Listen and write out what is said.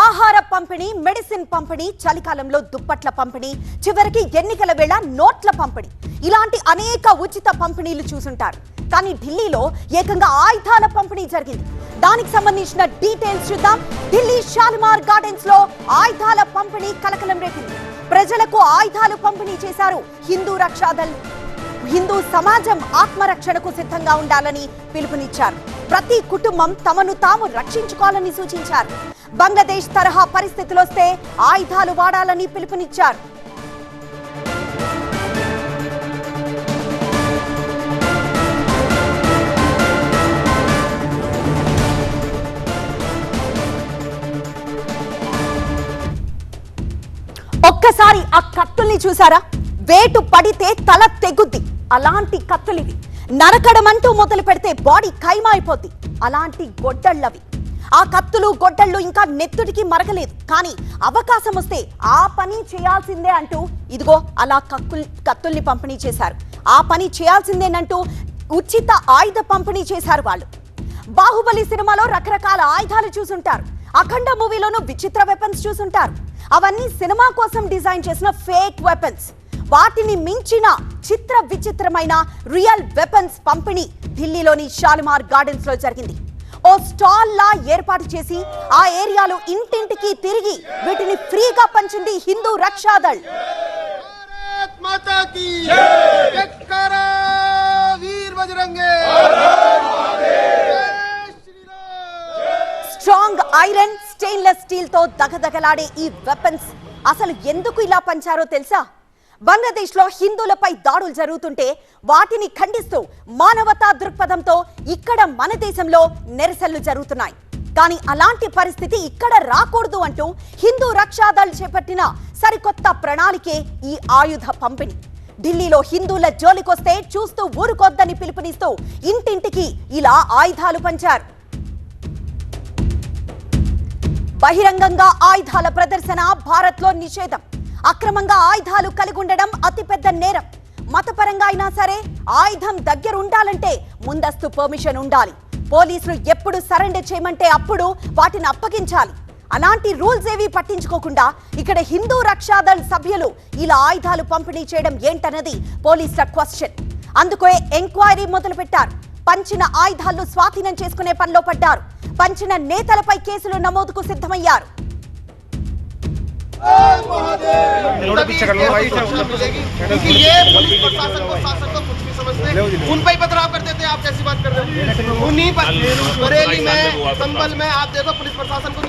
ఆహార పంపిణీ, మెడిసిన్ పంపిణీ, చలికాలంలో దుప్పట్ల పంపిణీ, చివరికి ఎన్నికల వేళ నోట్ల పంపిణీ, ఇలాంటి అనేక ఉచిత పంపిణీలు చూసుంటారు. కానీ ఢిల్లీలో ఏకంగా ఆయుధాల పంపిణీ జరిగింది. దానికి సంబంధించిన డీటెయిల్స్ చూద్దాం. ఢిల్లీ షాలిమార్ గార్డెన్స్ లో ఆయుధాల పంపిణీ కలకలం రేపింది. ప్రజలకు ఆయుధాలు పంపిణీ చేశారు. హిందూ సమాజం ఆత్మరక్షణకు సిద్ధంగా ఉండాలని పిలుపునిచ్చారు. ప్రతి కుటుంబం తమను తాము రక్షించుకోవాలని సూచించారు. బంగ్లాదేశ్ తరహా పరిస్థితులు వస్తే ఆయుధాలు వాడాలని పిలుపునిచ్చారు. ఒక్కసారి ఆ కత్తుల్ని చూసారా? వేటు పడితే తల తెగుద్ది. అలాంటి కత్తులివి. నరకడమంటూ మొదలు పెడితే బాడీ ఖైమా అయిపోద్ది. అలాంటి గొడ్డళ్ళవి. ఆ కత్తులు గొడ్డళ్ళు ఇంకా నెత్తుడికి మరగలేదు. కానీ అవకాశం వస్తే ఆ పని చేయాల్సిందే అంటూ ఇదిగో అలా కత్తుల్ని పంపిణీ చేశారు. ఆ పని చేయాల్సిందేనంటూ ఉచిత ఆయుధ పంపిణీ చేశారు వాళ్ళు. బాహుబలి సినిమాలో రకరకాల ఆయుధాలు చూసుంటారు. అఖండ మూవీలోనూ విచిత్ర వెపన్స్ చూసుంటారు. అవన్నీ సినిమా కోసం డిజైన్ చేసిన ఫేక్ వెపన్స్. వాటిని మించిన చిత్ర విచిత్రమైన రియల్ వెపన్స్ పంపిణీ ఢిల్లీలోని షాలిమార్ గార్డెన్స్ లో జరిగింది. ఓ స్టాల్ లా ఏర్పాటు చేసి ఆ ఏరియాలో ఇంటింటికి తిరిగి వీటిని ఫ్రీగా పంచింది Hindu Rakshadal. Strong iron, stainless steel తో దగదగలాడే ఈ వెపన్స్ అసలు ఎందుకు ఇలా పంచారో తెలుసా? బంగ్లాదేశ్ లో హిందువులపై దాడులు జరుగుతుంటే వాటిని ఖండిస్తూ మానవతా దృక్పథంతో ఇక్కడ మన దేశంలో నిరసనలు జరుగుతున్నాయి. కానీ అలాంటి పరిస్థితి ఇక్కడ రాకూడదు అంటూ హిందూ రక్షాదళ్ చేపట్టిన సరికొత్త ప్రణాళికే ఈ ఆయుధ పంపిణీ. ఢిల్లీలో హిందువుల జోలికొస్తే చూస్తూ ఊరుకొద్దని పిలుపునిస్తూ ఇంటింటికి ఇలా ఆయుధాలు పంచారు. బహిరంగంగా ఆయుధాల ప్రదర్శన భారత్ లో నిషేధం. అక్రమంగా ఆయుధాలు కలిగి ఉండడం అతిపెద్ద నేరం. మతపరంగా అయినా సరే ఆయుధం దగ్గర ఉండాలంటే ముందస్తు పర్మిషన్ ఉండాలి. పోలీసులు ఎప్పుడు సరెండర్ చేయమంటే అప్పుడు వాటిని అప్పగించాలి. అలాంటి రూల్స్ ఏవి పట్టించుకోకుండా ఇక్కడ హిందూ రక్షాదళ్ సభ్యులు ఇలా ఆయుధాలు పంపిణీ చేయడం ఏంటన్నది పోలీసుల క్వశ్చన్. అందుకే ఎంక్వైరీ మొదలు పెట్టారు. పంచిన ఆయుధాలను స్వాధీనం చేసుకునే పనిలో పడ్డారు. పంచిన నేతలపై కేసులు నమోదుకు సిద్ధమయ్యారు. क्योंकि ये पुलिस प्रशासन को शासन को कुछ भी समझते हैं, उन पर पथराव करते थे। आप कैसी बात कर रहे हो? उन्हीं पर बरेली में, संभल में आप देखो पुलिस प्रशासन को